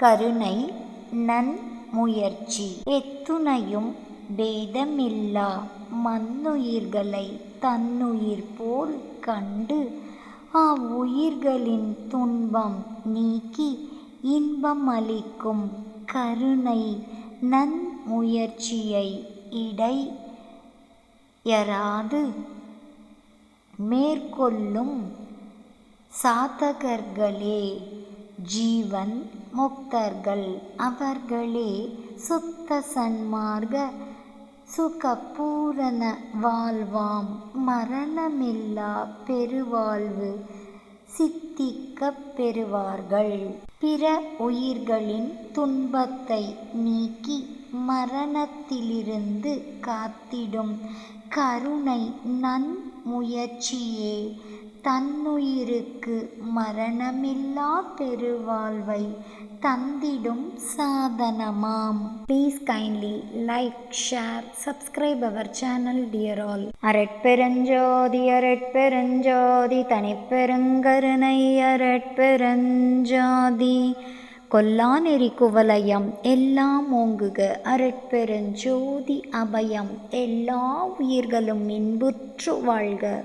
கருணை நன்முயற்சி. எத்துணையும் பேதமில்லா மன்னுயிர்களை தன்னுயிர் போல் கண்டு அவ்வுயிர்களின் துன்பம் நீக்கி இன்பமளிக்கும் கருணை நன்முயற்சியை இடையறாது மேற்கொள்ளும் சாதகர்களே ஜீவன் முக்தர்கள். அவர்களே சுத்த சன்மார்க்க சுகபூரண வாழ்வாம் மரணமில்லா பெருவாழ்வு சித்திக்கப் பெறுவார்கள். பிற உயிர்களின் துன்பத்தை நீக்கி மரணத்திலிருந்து காத்திடும் கருணை நன்முயற்சியே தன்னுயிருக்கு மரணமில்லா பெருவாழ்வை தந்திடும் சாதனமாம். Please kindly like, share, subscribe our channel dear all. அரட்பெருஞ்சோதி அரட்பெருஞ்சோதி தனிப்பெருங்கருணை அரட்பெருஞ்சோதி கொல்லாநெறி குவலயம் எல்லாம் ஓங்குக அரட்பெருஞ்சோதி அபயம் எல்லா உயிர்களும் இன்புற்று வாழ்க.